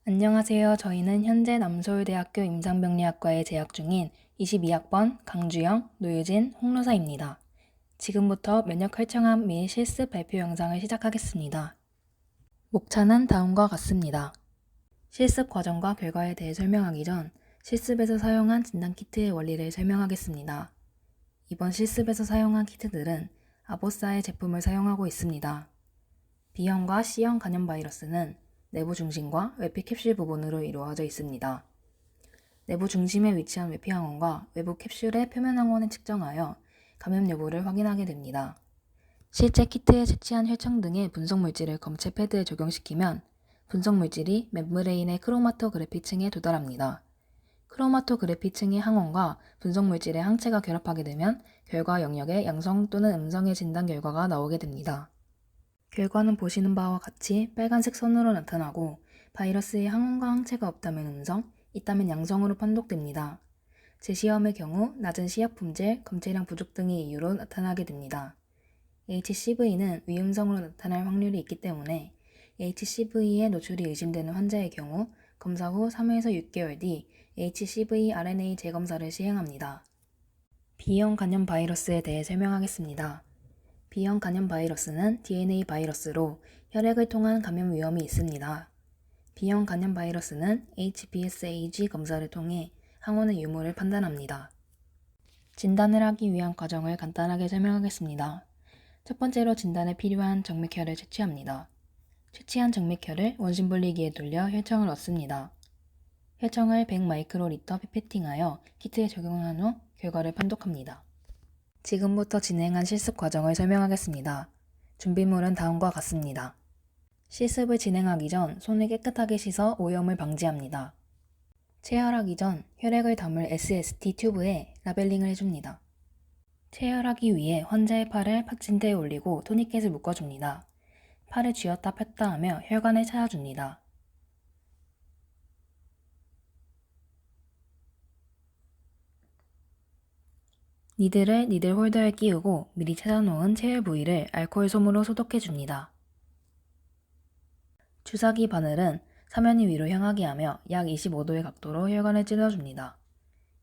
안녕하세요. 저희는 현재 남서울대학교 임상병리학과에 재학 중인 22학번 강주영, 노유진, 홍로사입니다. 지금부터 면역 혈청암 및 실습 발표 영상을 시작하겠습니다. 목차는 다음과 같습니다. 실습 과정과 결과에 대해 설명하기 전 실습에서 사용한 진단키트의 원리를 설명하겠습니다. 이번 실습에서 사용한 키트들은 아보사의 제품을 사용하고 있습니다. B형과 C형 간염 바이러스는 내부 중심과 외피 캡슐 부분으로 이루어져 있습니다. 내부 중심에 위치한 외피 항원과 외부 캡슐의 표면 항원을 측정하여 감염 여부를 확인하게 됩니다. 실제 키트에 채취한 혈청 등의 분석 물질을 검체 패드에 적용시키면 분석 물질이 멤브레인의 크로마토그래피층에 도달합니다. 크로마토그래피층의 항원과 분석 물질의 항체가 결합하게 되면 결과 영역의 양성 또는 음성의 진단 결과가 나오게 됩니다. 결과는 보시는 바와 같이 빨간색 선으로 나타나고 바이러스의 항원과 항체가 없다면 음성, 있다면 양성으로 판독됩니다. 재시험의 경우 낮은 시약 품질, 검체량 부족 등의 이유로 나타나게 됩니다. HCV는 위음성으로 나타날 확률이 있기 때문에 HCV에 노출이 의심되는 환자의 경우 검사 후 3에서 6개월 뒤 HCV RNA 재검사를 시행합니다. B형 간염 바이러스에 대해 설명하겠습니다. B형 간염 바이러스는 DNA 바이러스로 혈액을 통한 감염 위험이 있습니다. B형 간염 바이러스는 HBsAg 검사를 통해 항원의 유무를 판단합니다. 진단을 하기 위한 과정을 간단하게 설명하겠습니다. 첫 번째로 진단에 필요한 정맥혈을 채취합니다. 채취한 정맥혈을 원심분리기에 돌려 혈청을 얻습니다. 혈청을 100마이크로리터 피페팅하여 키트에 적용한 후 결과를 판독합니다. 지금부터 진행한 실습 과정을 설명하겠습니다. 준비물은 다음과 같습니다. 실습을 진행하기 전 손을 깨끗하게 씻어 오염을 방지합니다. 체열하기 전 혈액을 담을 SST 튜브에 라벨링을 해줍니다. 체열하기 위해 환자의 팔을 팍진대에 올리고 토니켓을 묶어줍니다. 팔을 쥐었다 폈다 하며 혈관을 찾아줍니다. 니들을 니들 홀더에 끼우고 미리 찾아놓은 체열 부위를 알코올 솜으로 소독해줍니다. 주사기 바늘은 사면이 위로 향하게 하며 약 25도의 각도로 혈관을 찔러줍니다.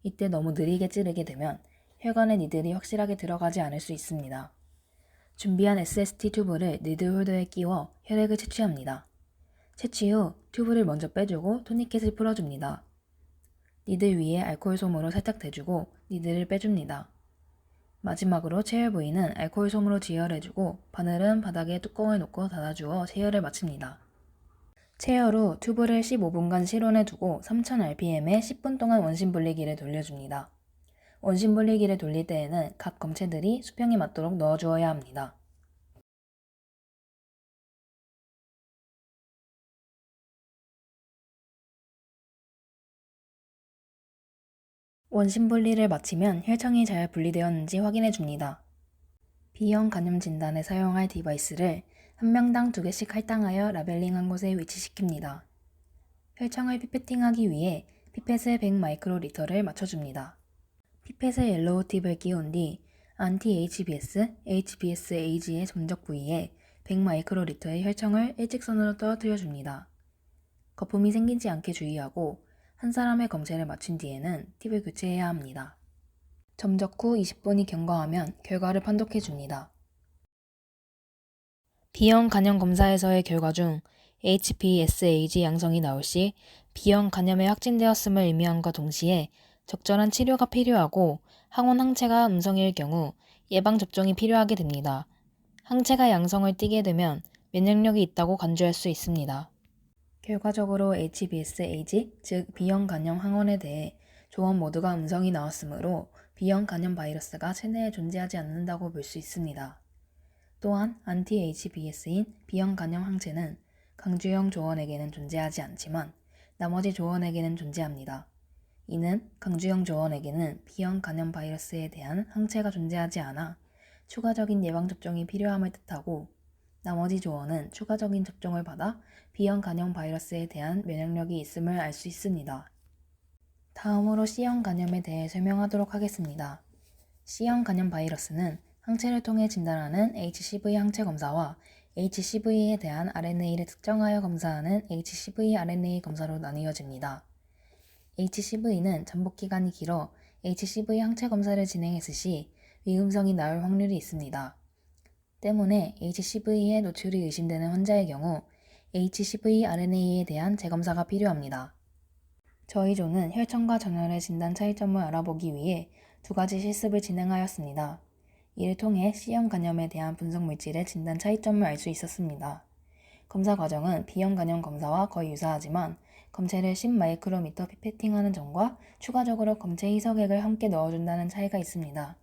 이때 너무 느리게 찌르게 되면 혈관에 니들이 확실하게 들어가지 않을 수 있습니다. 준비한 SST 튜브를 니들 홀더에 끼워 혈액을 채취합니다. 채취 후 튜브를 먼저 빼주고 토니켓을 풀어줍니다. 니들 위에 알코올 솜으로 살짝 대주고 니들을 빼줍니다. 마지막으로 체열 부위는 알코올 솜으로 지혈해주고 바늘은 바닥에 뚜껑을 놓고 닫아주어 체열을 마칩니다. 체열 후 튜브를 15분간 실온에 두고 3000rpm에 10분 동안 원심분리기를 돌려줍니다. 원심분리기를 돌릴 때에는 각 검체들이 수평이 맞도록 넣어주어야 합니다. 원심분리를 마치면 혈청이 잘 분리되었는지 확인해줍니다. B형 간염 진단에 사용할 디바이스를 한 명당 2개씩 할당하여 라벨링한 곳에 위치시킵니다. 혈청을 피페팅하기 위해 피펫에 100마이크로리터를 맞춰줍니다. 피펫에 옐로우 팁을 끼운 뒤 안티-HBS, HBsAg의 점적 부위에 100마이크로리터의 혈청을 일직선으로 떨어뜨려줍니다. 거품이 생기지 않게 주의하고 한 사람의 검체를 마친 뒤에는 팁을 교체해야 합니다. 점적 후 20분이 경과하면 결과를 판독해줍니다. B형 간염 검사에서의 결과 중 HBsAg 양성이 나올 시 B형 간염에 확진되었음을 의미함과 동시에 적절한 치료가 필요하고 항원 항체가 음성일 경우 예방접종이 필요하게 됩니다. 항체가 양성을 띠게 되면 면역력이 있다고 간주할 수 있습니다. 결과적으로 HBsAg, 즉 B형 간염 항원에 대해 조원 모두가 음성이 나왔으므로 B형 간염 바이러스가 체내에 존재하지 않는다고 볼 수 있습니다. 또한 안티-HBs인 B형 간염 항체는 강주영 조원에게는 존재하지 않지만 나머지 조원에게는 존재합니다. 이는 강주영 조원에게는 B형 간염 바이러스에 대한 항체가 존재하지 않아 추가적인 예방접종이 필요함을 뜻하고 나머지 조원은 추가적인 접종을 받아 B형 간염 바이러스에 대한 면역력이 있음을 알 수 있습니다. 다음으로 C형 간염에 대해 설명하도록 하겠습니다. C형 간염 바이러스는 항체를 통해 진단하는 HCV 항체 검사와 HCV에 대한 RNA를 특정하여 검사하는 HCV RNA 검사로 나뉘어집니다. HCV는 잠복 기간이 길어 HCV 항체 검사를 진행했을 시 위음성이 나올 확률이 있습니다. 때문에 HCV에 노출이 의심되는 환자의 경우 HCV RNA에 대한 재검사가 필요합니다. 저희 조는 혈청과 전혈의 진단 차이점을 알아보기 위해 두 가지 실습을 진행하였습니다. 이를 통해 C형 간염에 대한 분석 물질의 진단 차이점을 알 수 있었습니다. 검사 과정은 B형 간염 검사와 거의 유사하지만 검체를 10마이크로미터 피페팅하는 점과 추가적으로 검체 희석액을 함께 넣어준다는 차이가 있습니다.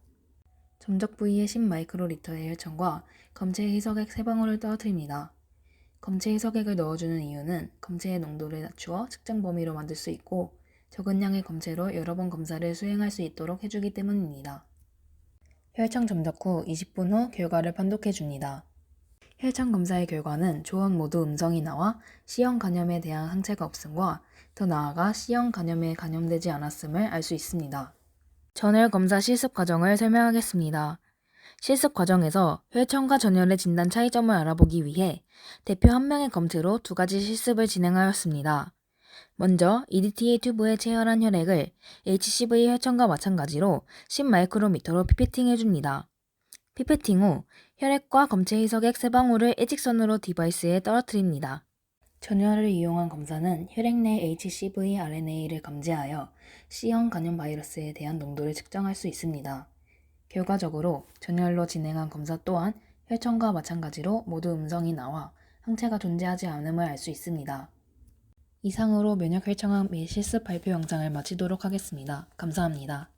점적 부위에 10마이크로리터의 혈청과 검체 희석액 3방울을 떨어뜨립니다. 검체 희석액을 넣어주는 이유는 검체의 농도를 낮추어 측정 범위로 만들 수 있고 적은 양의 검체로 여러 번 검사를 수행할 수 있도록 해주기 때문입니다. 혈청 점적 후 20분 후 결과를 판독해 줍니다. 혈청 검사의 결과는 조원 모두 음성이 나와 C형 간염에 대한 항체가 없음과 더 나아가 C형 간염에 감염되지 않았음을 알 수 있습니다. 전혈 검사 실습 과정을 설명하겠습니다. 실습 과정에서 혈청과 전혈의 진단 차이점을 알아보기 위해 대표 한 명의 검체로 두 가지 실습을 진행하였습니다. 먼저 EDTA 튜브에 체열한 혈액을 HCV 혈청과 마찬가지로 10마이크로미터로 피페팅해줍니다. 피페팅 후 혈액과 검체 희석액 3방울을 애직선으로 디바이스에 떨어뜨립니다. 전혈을 이용한 검사는 혈액 내 HCV RNA를 감지하여 C형 간염 바이러스에 대한 농도를 측정할 수 있습니다. 결과적으로 전혈로 진행한 검사 또한 혈청과 마찬가지로 모두 음성이 나와 항체가 존재하지 않음을 알 수 있습니다. 이상으로 면역 혈청학 및 실습 발표 영상을 마치도록 하겠습니다. 감사합니다.